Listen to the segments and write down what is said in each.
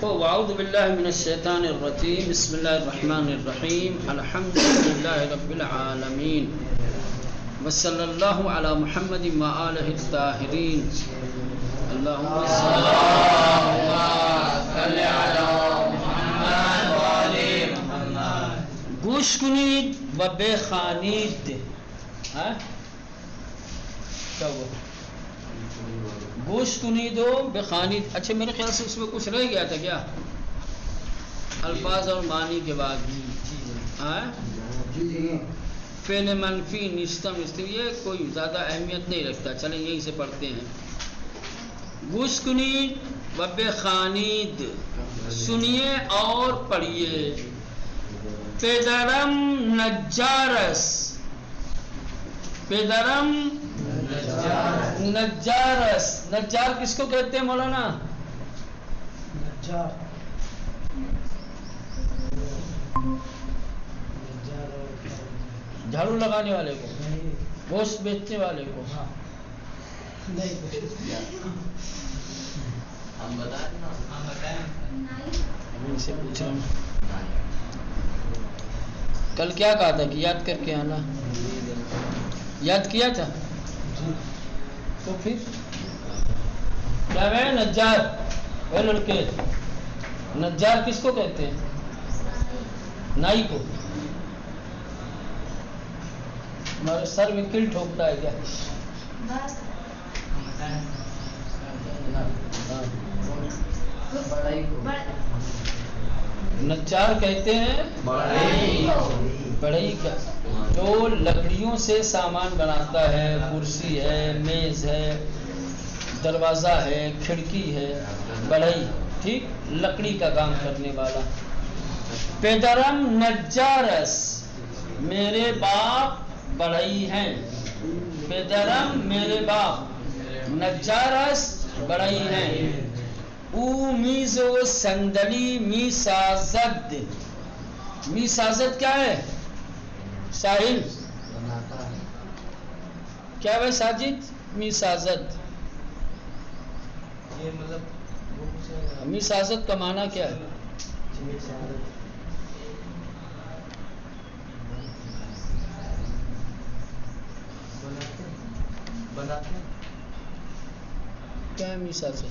اعوذ باللہ من الشیطان الرجیم بسم اللہ الرحمن الرحیم الحمدللہ رب العالمین وصلی اللہ علی محمد وآلہ الطاہرین اللہم صلی علی محمد وآلہ محمد. گوش کنید و بخوانید. کیا ہوا؟ گوش کنید و بخوانید. اچھا میرے خیال سے اس میں کچھ رہ گیا تھا کیا؟ الفاظ اور معنی کے بعد فعل منفی نشتم استم یہ کوئی زیادہ اہمیت نہیں رکھتا. چلیں یہیں سے پڑھتے ہیں. گوش کنید و بخوانید، سنیے اور پڑھیے. پدرم نجارس، پدرم نجارس. نجار کس کو کہتے ہیں مولانا؟ جھاڑو لگانے والے کو، گوشت بیچنے والے کو. سے پوچھ رہا ہوں کل کیا کہا تھا کہ یاد کر کے آنا؟ یاد کیا تھا تو پھر کیا ہے؟ نجار. اے لڑکے، نجار کس کو کہتے ہیں؟ نائی کو. ہمارے سر میں کل ٹھوکتا ہے کیا؟ نجار کہتے ہیں بڑھئی کا، جو لکڑیوں سے سامان بناتا ہے. کرسی ہے، میز ہے، دروازہ ہے، کھڑکی ہے. بڑھئی، ٹھیک، لکڑی کا کام کرنے والا. پدرم نجارس، میرے باپ بڑھئی ہیں. پدرم میرے باپ، نجارس بڑھئی ہیں. او میزو صندلی می سازد. می سازد کیا ہے ساحل؟ کیا ہے ساجد؟ می سازد. می سازد کا معنی کیا ہے؟ کیا ہے می سازد؟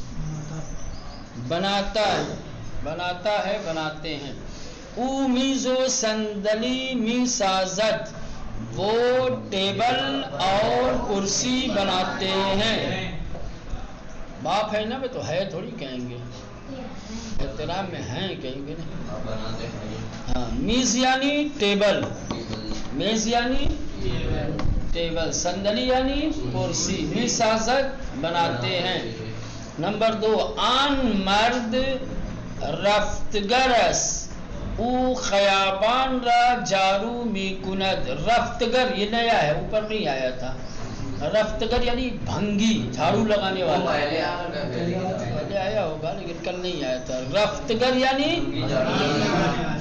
بناتا ہے، بناتا ہے، بناتے ہیں. او میزو صندلی می سازد، وہ ٹیبل اور کرسی بناتے ہیں. باپ ہے نا، تو ہے تھوڑی کہیں گے، احترام میں ہیں کہیں گے نا. ہاں، میز یعنی ٹیبل، میز یعنی ٹیبل، صندلی یعنی کرسی. می سازد بناتے ہیں. نمبر 2، آن مرد رفتگرس، او خیابان را جارو می کند. رفتگر یہ نیا ہے، اوپر نہیں آیا تھا. رفتگر یعنی بھنگی، جھاڑو لگانے والا. پہلے آیا ہوگا لیکن کل نہیں آیا تھا. رفتگر یعنی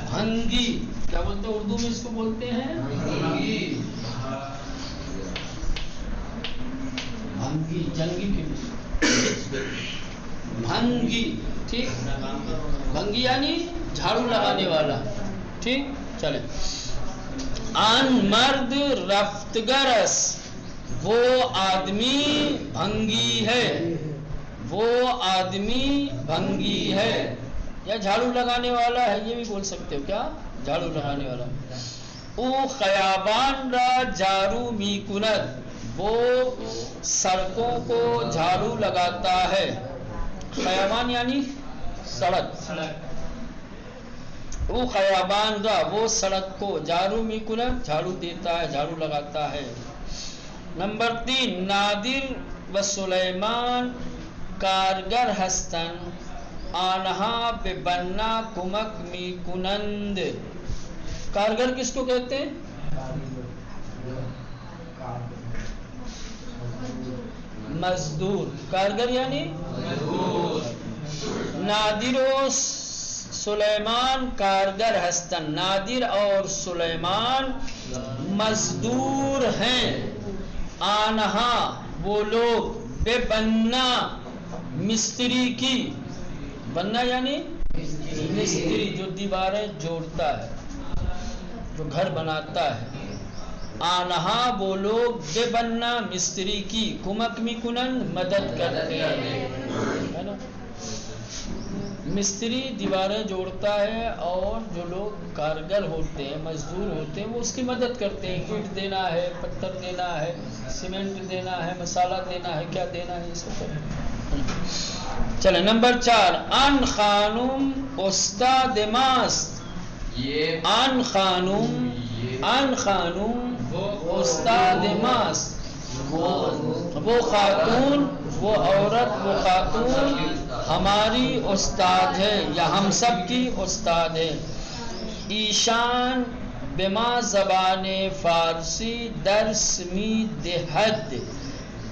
بھنگی. کیا بولتے ہیں اردو میں اس کو؟ بولتے ہیں بھنگی. بھنگی جنگی کی بھنگی، ٹھیک. بھنگی یعنی جھاڑو لگانے والا، ٹھیک. چلیں. آن مرد رفتگرس، وہ آدمی بھنگی ہے، وہ آدمی بھنگی ہے. یا جھاڑو لگانے والا ہے، یہ بھی بول سکتے ہو. کیا؟ جھاڑو لگانے والا. او خیابان را جارو می کند، وہ سڑکوں کو جھاڑو لگاتا ہے. خیابان یعنی سڑک. وہ خیابان را، وہ سڑک کو، جارو می کند جھاڑو دیتا ہے، جھاڑو لگاتا ہے. نمبر 3، نادر و سلیمان کارگر ہستن، آنہا به بنا کمک می کنند. کارگر کس کو کہتے ہیں؟ مزدور. کارگر یعنی مزدور. نادر و سلیمان کارگر ہستن، نادر اور سلیمان مزدور ہیں. آنہا وہ لوگ، بے بننا مستری کی، بننا یعنی مستری جو دیواریں جوڑتا ہے، جو گھر بناتا ہے. آنہا وہ لوگ بے بننا مستری کی کمک میکنن مدد کرتے ہیں، ہے نا. مستری دیواریں جوڑتا ہے اور جو لوگ کارگر ہوتے ہیں، مزدور ہوتے ہیں، وہ اس کی مدد کرتے ہیں. اینٹ دینا ہے، پتھر دینا ہے، سیمنٹ دینا ہے، مسالہ دینا ہے، کیا دینا ہے، یہ سب. چلیں نمبر 4. ان خانم استاد ماست. ان خانم استاد ماست. وہ خاتون، وہ عورت، وہ خاتون ہماری استاد ہے یا ہم سب کی استاد ہے. ایشان بما زبان فارسی درس می دہد.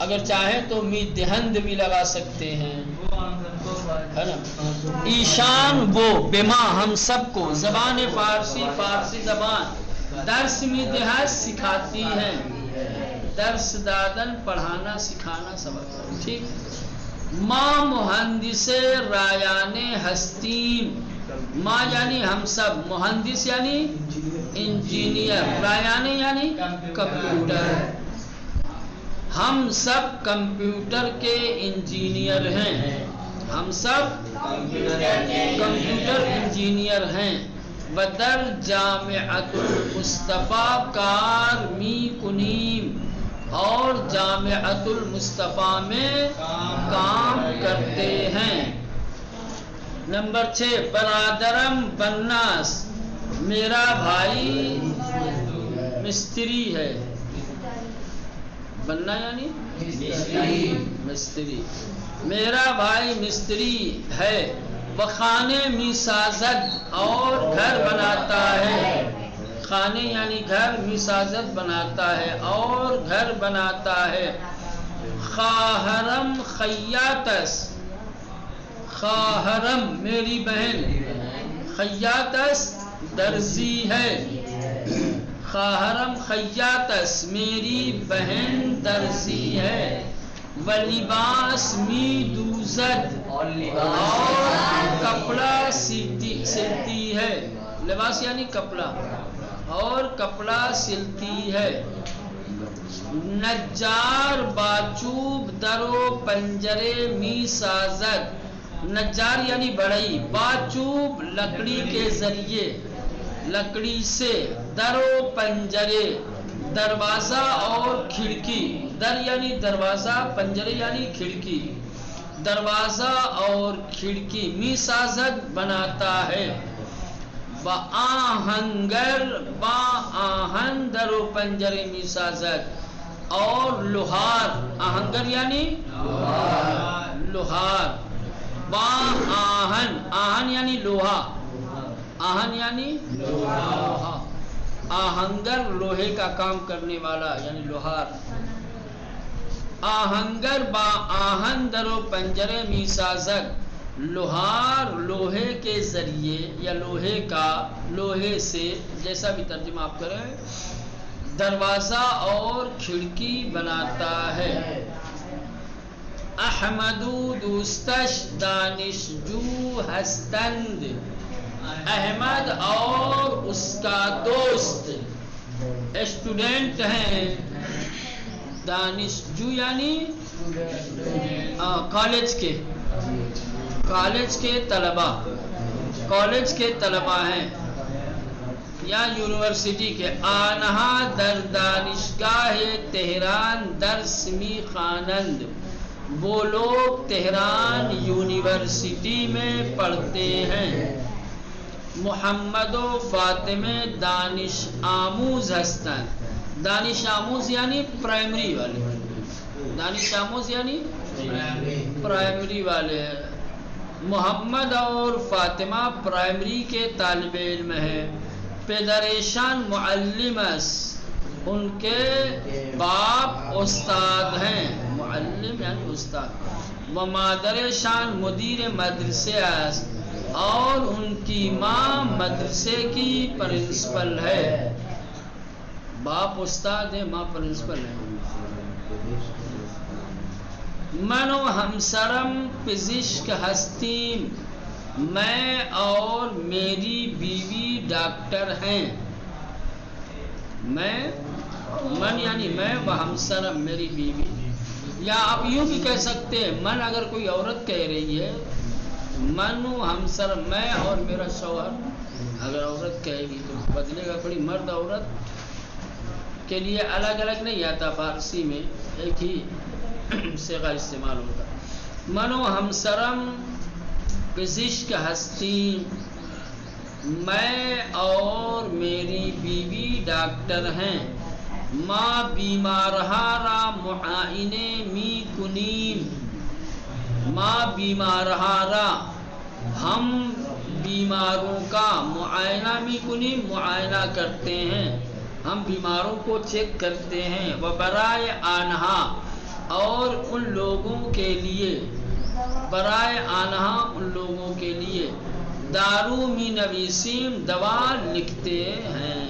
اگر چاہیں تو می دہند بھی لگا سکتے ہیں، ہے نا. ایشان وہ بما ہم سب کو، زبان فارسی زبان، درس می دہد سکھاتی ہیں. درس دادن پڑھانا سکھانا سبق، ٹھیک. ما مہندس رایان ہستیم. ما یعنی ہم سب، مہندس یعنی انجینئر، رایان یعنی کمپیوٹر. ہم سب کمپیوٹر کے انجینئر ہیں. ہم سب کمپیوٹر انجینئر ہیں. بدر جامعۃ المصطفیٰ کار می کنیم. اور جامعۃ المصطفیٰ میں کام کرتے ہیں. نمبر 6. برادرم بناس. میرا بھائی مستری ہے. بننا یعنی مستری. میرا بھائی مستری ہے. خانے می سازد. اور گھر بناتا ہے. خانے یعنی گھر، می سازد بناتا ہے اور گھر بناتا ہے. خواہرم خیاطس. خواہرم میری بہن، خیاطس درزی ہے. خواہرم خیاطس میری بہن درزی ہے. ولباس می دوزد. اور کپڑا سلتی ہے. لباس یعنی کپڑا، اور کپڑا سلتی ہے. نجار باچوب درو پنجرے می سازد. نجار یعنی بڑھئی، باچوب لکڑی کے ذریعے، لکڑی سے. درو پنجرے دروازہ اور کھڑکی. در یعنی دروازہ، پنجرے یعنی کھڑکی. دروازہ اور کھڑکی. می سازد بناتا ہے. با آہنگر، با آہن درو پنجرے می سازد. اور لوہار، آہنگر یعنی لوہار. با آہن، آہن یعنی لوہا، آہن یعنی لوہا. آہنگر لوہے کا کام کرنے والا یعنی لوہار. آہنگر با آہن درو پنجرے می سازد. لوہار لوہے کے ذریعے یا لوہے کا، لوہے سے، جیسا بھی ترجمہ آپ کریں، دروازہ اور کھڑکی بناتا ہے. احمدو دوستش دانشجو ہستند. احمد اور اس کا دوست اسٹوڈنٹ ہیں. دانشجو یعنی کالج کے طلباء، کالج کے طلباء ہیں یا یونیورسٹی کے. آنہا در دانشگاہ تہران درس می خوانند. وہ لوگ تہران یونیورسٹی میں پڑھتے ہیں. محمد و فاطمہ دانش آموز ہستند. دانش آموز یعنی پرائمری والے، دانش آموز یعنی پرائمری والے. محمد اور فاطمہ پرائمری کے طالب علم ہیں. پدریشان معلم است. ان کے باپ استاد ہیں. معلم یعنی استاد. و مادرشان مدیر مدرسے است. اور ان کی ماں مدرسے کی پرنسپل ہے. باپ استاد ہے، ماں پرنسپل ہے. من و ہمسرم پزشک ہستیم. میں اور میری بیوی ڈاکٹر ہیں. من یعنی میں و ہمسرم میری بیوی، یا آپ یوں بھی کہہ سکتے ہیں من اگر کوئی عورت کہہ رہی ہے، من و ہمسرم میں اور میرا شوہر. اگر عورت کہے گی تو بدلے گا تھوڑی، مرد عورت کے لیے الگ الگ نہیں آتا، فارسی میں ایک ہی صیغہ استعمال ہوتا. من و ہمسرم پزشک ہستی، میں اور میری بیوی ڈاکٹر ہیں. ما بیمارہا را معائنے می کنیم، ما بیمارہا را ہم بیماروں کا معائنہ می کنیم معائنہ کرتے ہیں، ہم بیماروں کو چیک کرتے ہیں. و برائے آنہا اور ان لوگوں کے لیے، برائے آنہا ان لوگوں کے لیے دارو می نویسیم دوا لکھتے ہیں.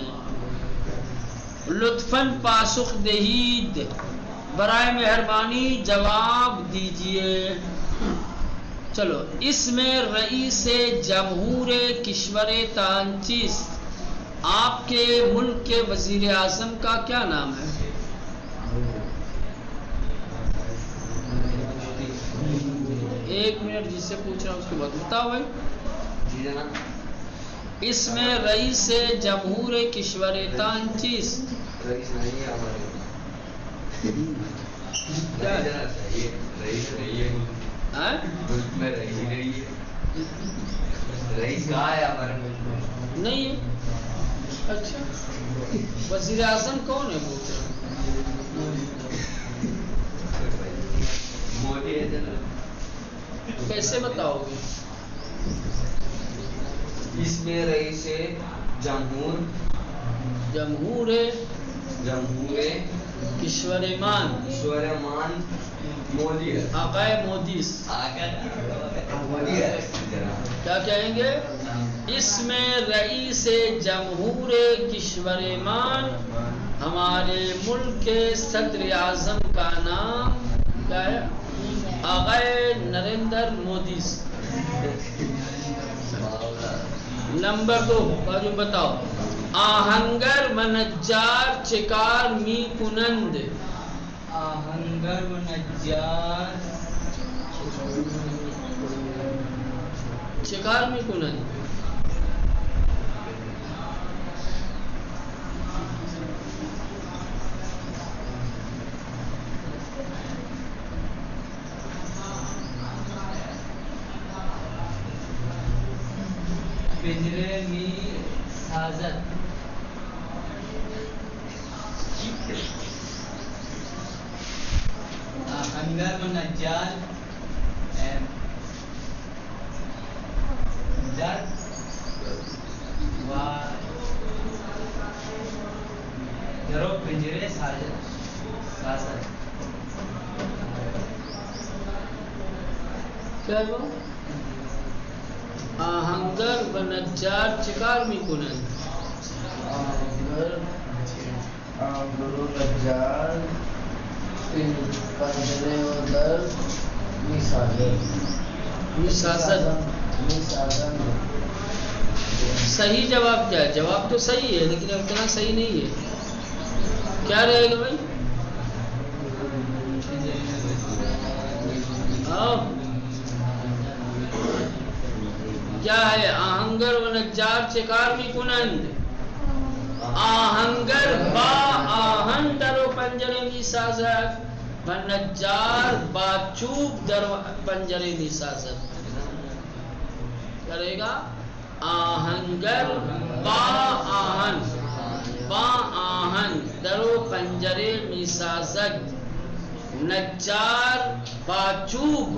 لطفاً پاسخ دہید، برائے مہربانی جواب دیجئے. چلو اس میں رئیس جمہور کشور تانچیس، آپ کے ملک کے وزیر اعظم کا کیا نام ہے؟ ایک منٹ جس سے پوچھ رہا ہوں اس کے بعد بتاؤ بھائی. اس میں رئیس جمہور کشور تانچیس نہیں. اچھا وزیر اعظم کون ہے؟ کیسے بتاؤ گے؟ اس میں رئیس جمہور کشورمان مودی ہے. آقائے مودیس کیا کہیں گے؟ اس میں رئیس جمہور کشورمان ہمارے ملک کے صدر اعظم کا نام کیا ہے؟ آقائے نریندر مودی. نمبر 2 بازو بتاؤ. آہنگر و نجار چکار می کنند، آہنگر و نجار چکار می کنند. پنجرے می سازد، آہنگر و نجار در و درو پنجرے سازد. کیا ہے وہ؟ آہنگر و نجار چکار می کنند. آہنگر و نجار پنجرے و در میسازد. صحیح جواب کیا ہے؟ جواب تو صحیح ہے لیکن اتنا صحیح نہیں ہے. کیا رہے گا بھائی؟ کیا ہے؟ آہنگر و نجار چکار می کنند. آہنگر با آہن در و پنجرے می سازد و نجار با چوب در و پنجرے می سازد. کرے گا آہنگر با آہن در و پنجرے می سازد، نجار با چوب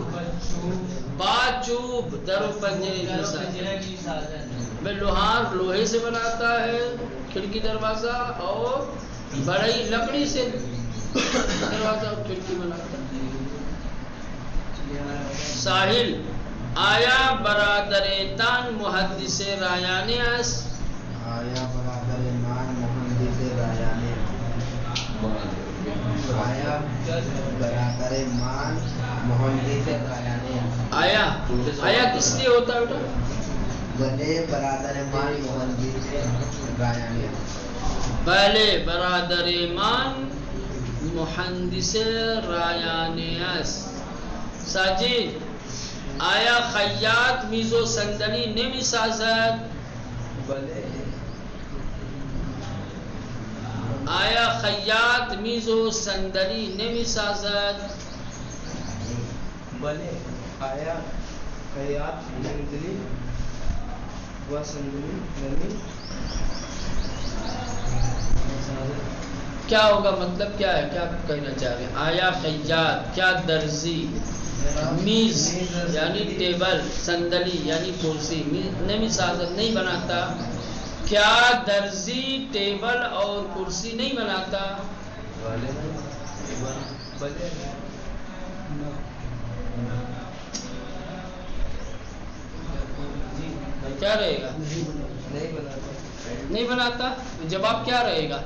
در و پنجرے می سازد. میں لوہار لوہے سے بناتا ہے کھڑکی دروازہ، اور بڑی لکڑی سے دروازہ اور کھڑکی بناتا ہے. ساحل آیا برادر تان محدث رایانے است. آیا برادر نان محدث رایانے. آیا برادر مان مہندس رایانیہ آیا آیا کس لیے ہوتا ہے بیٹا؟ بلے برادر مان مہندس رایانیہ. بلے برادر مان مہندس رایانیس. ساجد آیا خیاط میزو صندلی نمی سازد؟ بلے آیا خیاط میزو صندلی نمی سازد؟ بلے آیا خیاط منزلی و صندلی نمی کیا ہوگا؟ مطلب کیا ہے؟ کیا کہنا چاہ رہے ہیں؟ آیا خیاط کیا درزی میز یعنی ٹیبل، صندلی یعنی کرسی نمی سازد نہیں بناتا. کیا درزی ٹیبل اور کرسی نہیں بناتا؟ کیا رہے گا؟ نہیں بناتا. جواب کیا رہے گا؟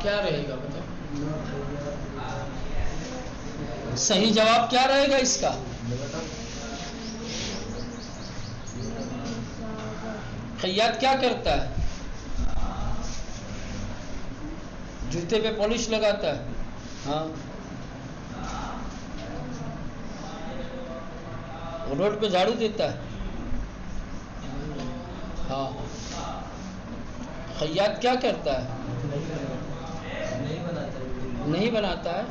کیا رہے گا بتاؤ؟ صحیح جواب کیا رہے گا اس کا؟ خیاط کیا کرتا ہے؟ جوتے پہ پالش لگاتا ہے. ہاں. روڈ پہ جھاڑو دیتا ہے. ہاں. خیاط کیا کرتا ہے؟ نہیں بناتا ہے.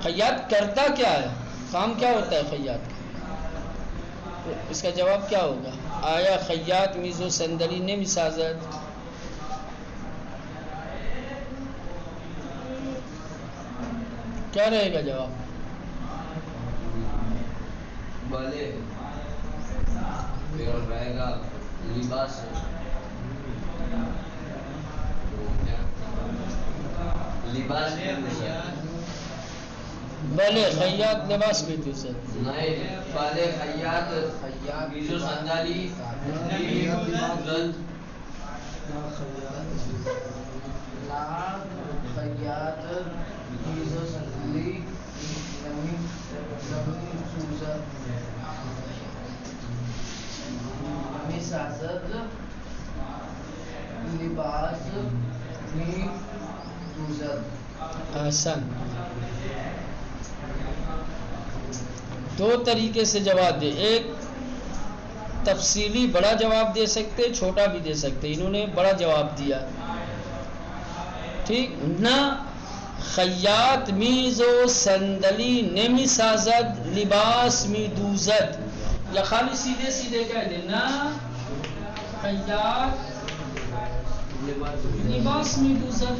خیاط کرتا کیا ہے؟ کام کیا ہوتا ہے خیاط کا؟ اس کا جواب کیا ہوگا؟ آیا خیاط میزو صندلی نمی سازد؟ کیا رہے گا جواب؟ بلے پھر رہے گا لباس بلے خیاط لباس بھی دوسرے. نہیں بلے خیاط میزو صندلی خیاط میزو صندلی نمی سازد لباس می دوزد. احسن. دو طریقے سے جواب دے. ایک تفصیلی بڑا جواب دے سکتے، چھوٹا بھی دے سکتے. انہوں نے بڑا جواب دیا. ٹھیک نہ خیاط میزو صندلی نمی سازد لباس می دوزد، یا خالی سیدھے سیدھے کہہ دے نہ خیاط لباس می دوزد.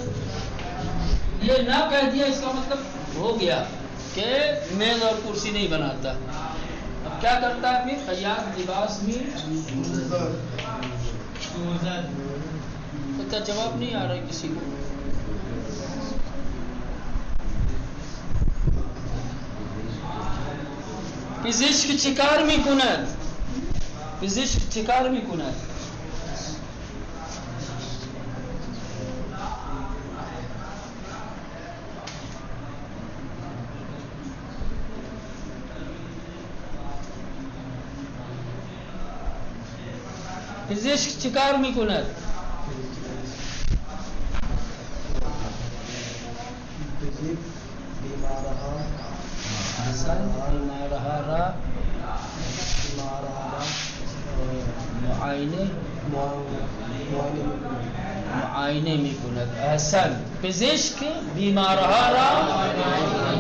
یہ نہ کہہ دیا اس کا مطلب ہو گیا کہ میز اور کرسی نہیں بناتا. اب کیا کرتا ہے پھر؟ خیاط لباس میں تو جواب نہیں آ رہا ہے کسی کو. پزشک چیکار میکند. پزشک چیکار میکند. پزشک چیکار میکند. معائنے میکند. احسن. پزشک بیمارها را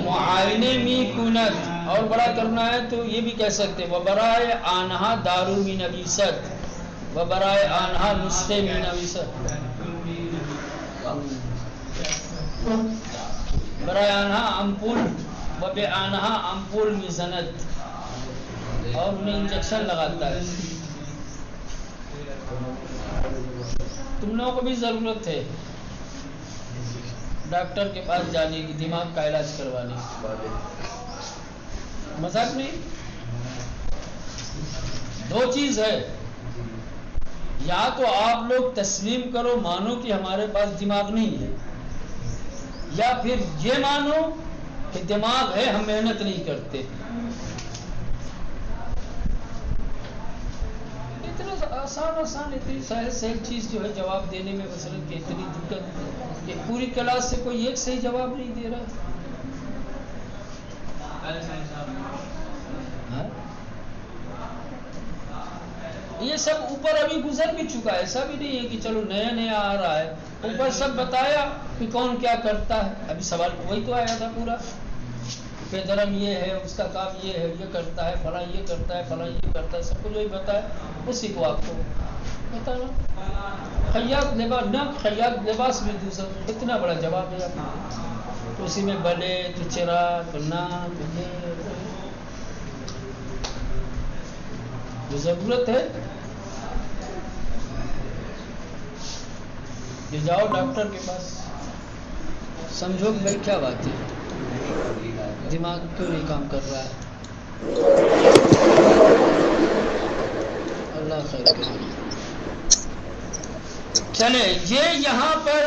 معائنے میکند. اور بڑا کرنا ہے تو یہ بھی کہہ سکتے و برائے آنہا دارو می نویسد و برائے آنہا نسخے می نویسد. برائے آنہا امپول و بے آنہا امپول می زند، اور انہیں انجیکشن لگاتا ہے. تم لوگوں کو بھی ضرورت ہے ڈاکٹر کے پاس جانے کی، دماغ کا علاج کروانے کی. مذہب میں دو چیز ہے، یا تو آپ لوگ تسلیم کرو، مانو کہ ہمارے پاس دماغ نہیں ہے، یا پھر یہ مانو کہ دماغ ہے، ہم محنت نہیں کرتے۔ اتنا آسان اتنی سہل چیز جو ہے جواب دینے میں مثلاً کہ اتنی دقت کہ پوری کلاس سے کوئی ایک صحیح جواب نہیں دے رہا۔ یہ سب اوپر ابھی گزر بھی چکا ہے، ایسا بھی نہیں ہے کہ چلو نیا نیا آ رہا ہے، اوپر سب بتایا کہ کون کیا کرتا ہے۔ ابھی سوال وہی تو آیا تھا پورا کہ درم یہ ہے، اس کا کام یہ ہے، یہ کرتا ہے، فلاں یہ کرتا ہے، فلاں یہ کرتا ہے، سب کچھ وہی بتایا، اسی کو آپ کو بتانا۔ خیاط لباس نہ، خیاط لباس میں دوسرا اتنا بڑا جواب ہے آپ کو، تو اسی میں بلے تو چرا تو نہ تو جو ضرورت ہے کہ جاؤ ڈاکٹر کے پاس، سمجھو کہ بھائی کیا بات ہے، دماغ کیوں نہیں کام کر رہا ہے۔ اللہ خیر کرے۔ چلے یہ یہاں پر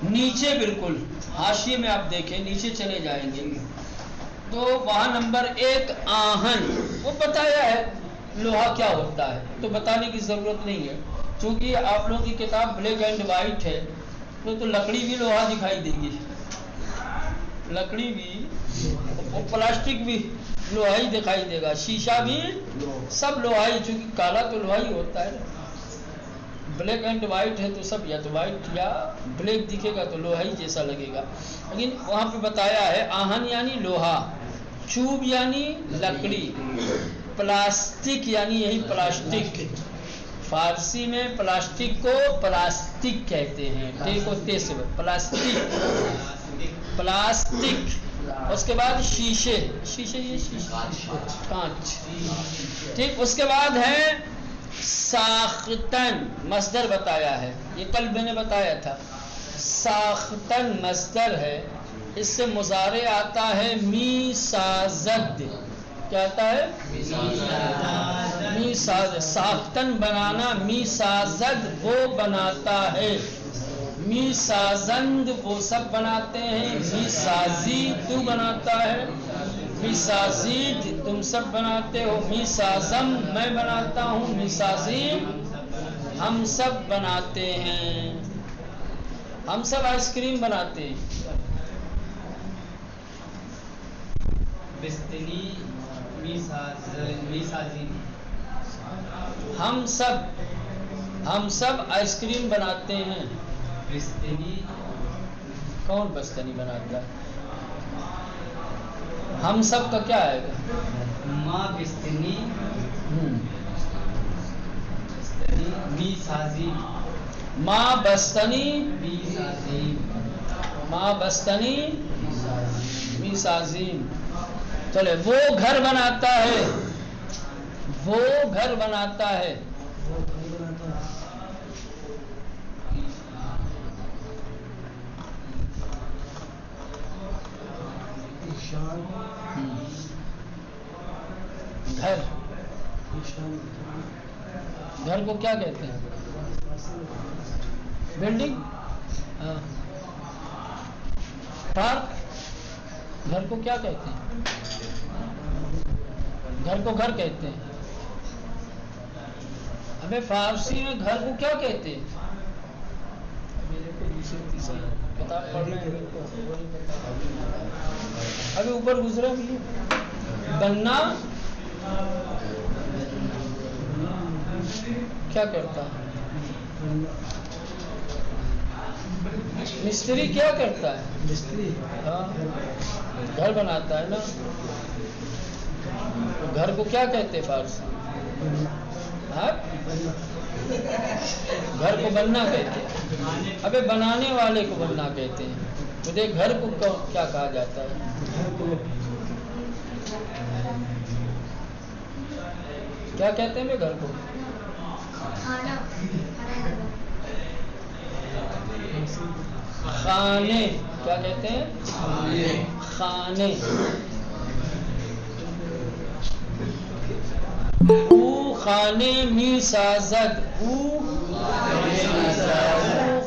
نیچے بالکل حاشیے میں آپ دیکھیں، نیچے چلے جائیں گے تو وہاں نمبر 1 آہن، وہ بتایا ہے لوہا کیا ہوتا ہے، تو بتانے کی ضرورت نہیں ہے، چونکہ آپ لوگوں کی کتاب بلیک اینڈ وائٹ ہے تو لکڑی بھی لوہا دکھائی دے گی، لکڑی بھی اور پلاسٹک بھی لوہا ہی دکھائی دے گا، شیشہ بھی سب لوہا ہی، چونکہ کالا تو لوہا ہی ہوتا ہے، بلیک اینڈ وائٹ ہے تو سب یا تو وائٹ یا بلیک دکھے گا تو لوہا ہی جیسا لگے گا۔ لیکن وہاں پہ بتایا ہے آہن یعنی لوہا، چوب یعنی لکڑی، پلاسٹک یعنی یہی پلاسٹک، فارسی میں پلاسٹک کو پلاسٹک کہتے ہیں، ٹیک و تے سے پلاسٹک، پلاسٹک۔ اس کے بعد شیشے، شیشے یہ شیشے کانچ، ٹھیک۔ اس کے بعد ہے ساختن، مصدر بتایا ہے، یہ کل میں نے بتایا تھا، ساختن مصدر ہے، اس سے مضارع آتا ہے میسازد، کیا آتا ہے؟ میسازد، ساختن بنانا، میسازد وہ بناتا ہے، میسازند وہ سب بناتے ہیں، میسازی تو بناتا ہے، میسازید تم سب بناتے ہو، میسازم میں بناتا ہوں، میسازیم ہم سب بناتے ہیں، ہم سب آئس کریم بناتے ہیں۔ بستنی میسازی، ہم سب آئس کریم بناتے ہیں۔ بستنی کون بستنی بناتا ہے؟ ہم سب کا کیا آئے گا؟ ماں بستنی میسازی، ماں بستنی میسازی، ماں بستنی میسازیم۔ چلے وہ گھر بناتا ہے، وہ گھر بناتا ہے، گھر، گھر کو کیا کہتے ہیں؟ بلڈنگ، پارک، گھر کو کیا کہتے ہیں؟ گھر کو گھر کہتے ہیں۔ ہمیں فارسی میں گھر کو کیا کہتے ہیں؟ کتاب پڑھنا ہے ابھی اوپر گزرا بھی ہے، بننا کیا کرتا ہے؟ مستری کیا کرتا ہے؟ ہاں گھر بناتا ہے نا، گھر کو کیا کہتے ہیں فارسی؟ ہاں گھر کو بننا کہتے ہیں، ابے بنانے والے کو بننا کہتے ہیں، تو دیکھ گھر کو کیا کہا جاتا ہے؟ کیا کہتے ہیں گھر کو؟ خانے، کیا کہتے ہیں؟ خانے، خانے می سازد او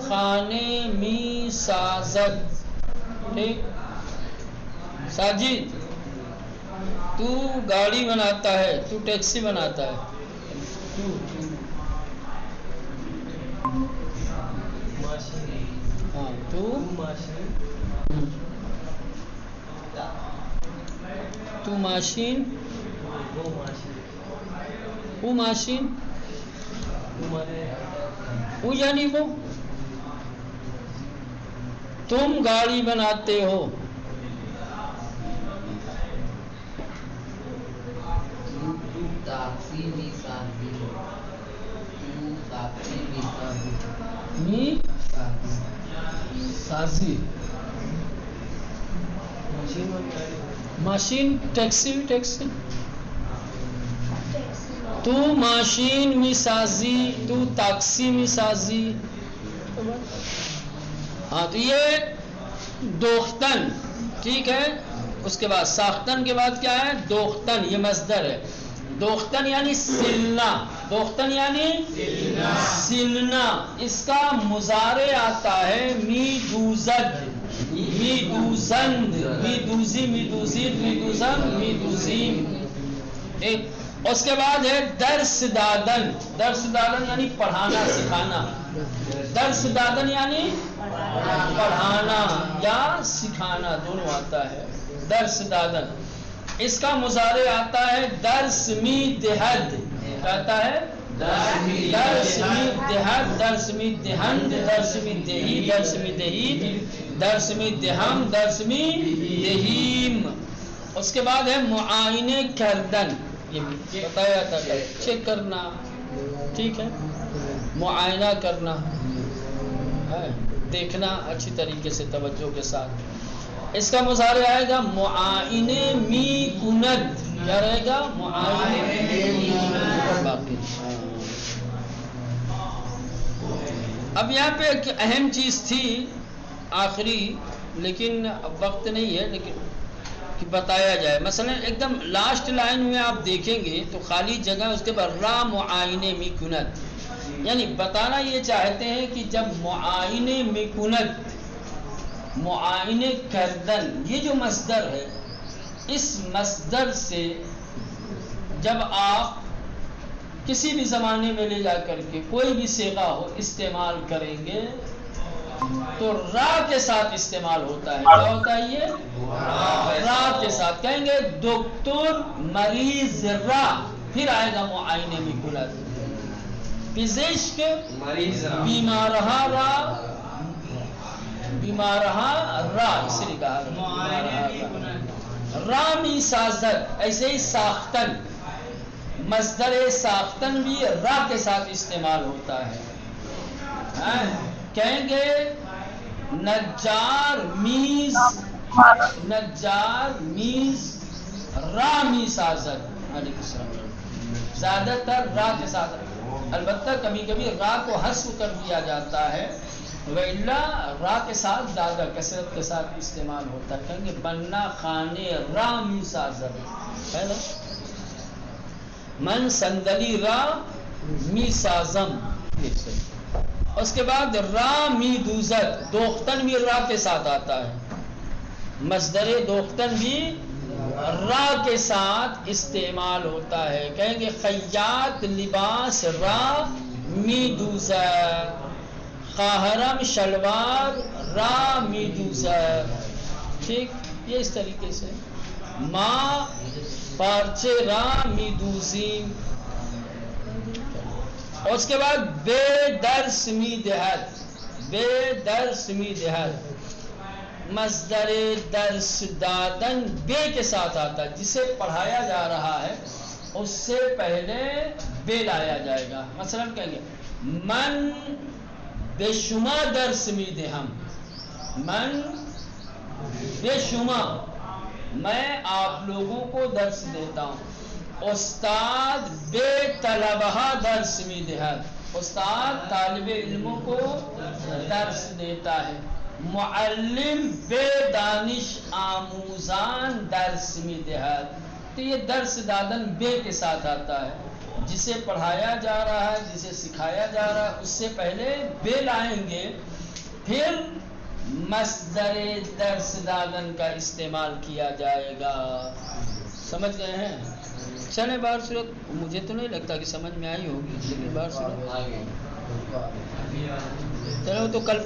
خانے می سازد. ٹھیک. ساجد تو گاڑی بناتا ہے، تو ٹیکسی بناتا ہے. ہاں تو ماشین، وہ ماشین، وہ یعنی وہ تم گاڑی بناتے ہو. سازی ماشین ٹیکسی تو ماشین می سازی، تو ٹیکسی می سازی. ہاں تو یہ دوختن. ٹھیک ہے. اس کے بعد ساختن کے بعد کیا ہے؟ دوختن. یہ مصدر ہے. دوختن یعنی سلنا. دوختن یعنی سلنا. اس کا مضارع آتا ہے می دوزد، می دوزند، می دوزی، می دوزید، می دوزند، می دوزیم. ایک اس کے بعد ہے درس دادن. درس دادن یعنی پڑھانا سکھانا. درس دادن یعنی پڑھانا یا سکھانا دونوں آتا ہے. درس دادن. اس کا مضارع آتا ہے درس می دہد. کہتا ہے درس می دہد، درس می دہند، درس می دہی، درس می دہید، درس می دہم، درس می دہیم. اس کے بعد ہے معائنے کردن. یہ بتایا تھا چیک کرنا. ٹھیک ہے. معائنہ کرنا ہے، دیکھنا اچھی طریقے سے توجہ کے ساتھ. اس کا مضارع آئے گا معائنے می کند. کیا رہے گا؟ معائنے می کند. اب یہاں پہ ایک اہم چیز تھی آخری، لیکن اب وقت نہیں ہے، لیکن کہ بتایا جائے. مثلا ایک دم لاسٹ لائن میں آپ دیکھیں گے تو خالی جگہ اس کے بعد را معائنے می کند. یعنی بتانا یہ چاہتے ہیں کہ جب معائنے می کند، معائنے کردن، یہ جو مصدر ہے، اس مصدر سے جب آپ کسی بھی زمانے میں لے جا کر کے کوئی بھی صیغہ ہو استعمال کریں گے تو را کے ساتھ استعمال ہوتا ہے. کیا ہوتا ہے یہ؟ را کے ساتھ. کہیں گے دکتر مریض را، پھر آئے گا معائنے میں کند. پزشک بیمارہا را، بیمارہا را، اس لیے کہا رامی سازد. ایسے ہی ساختن، مصدر ساختن بھی را کے ساتھ استعمال ہوتا ہے. کہیں گے نجار میز، نجار میز رامی سازد. علیکم السلام. زیادہ تر را کے ساتھ، البتہ کبھی کبھی را کو حذف کر دیا جاتا ہے، وَإِلَّا را کے ساتھ زیادہ کثرت کے ساتھ استعمال ہوتا ہے. کہیں گے بننا خانے رامی سازد ہے نا. من صندلی را می سازم. اس کے بعد را می دوزد. دوختن بھی را کے ساتھ آتا ہے. مصدر دوختن بھی را کے ساتھ استعمال ہوتا ہے. کہیں گے خیاط لباس را می دوزد. خاہرم شلوار را می دوزد. ٹھیک. یہ اس طریقے سے ما پارچے را می دوزیم. اور اس کے بعد بے درس می دہد. بے درس می دہد. مصدر درس دادن بے کے ساتھ آتا ہے. جسے پڑھایا جا رہا ہے اس سے پہلے بے لایا جائے گا. مثلا کہیں گے من بے شما درس می دہم. من بے شما، میں آپ لوگوں کو درس دیتا ہوں. استاد بے طلبہ درس می دہد. استاد طالب علموں کو درس دیتا ہے. معلم بے دانش آموزان درس می دہد. تو یہ درس دادن بے کے ساتھ آتا ہے. جسے پڑھایا جا رہا ہے، جسے سکھایا جا رہا ہے، اس سے پہلے بے لائیں گے، پھر مصدر درس دادن کا استعمال کیا جائے گا۔ سمجھ گئے ہیں؟ چلے بار صورت مجھے تو نہیں لگتا کہ سمجھ میں آئی ہوگی، لیکن بار صورت آگے چلو تو کل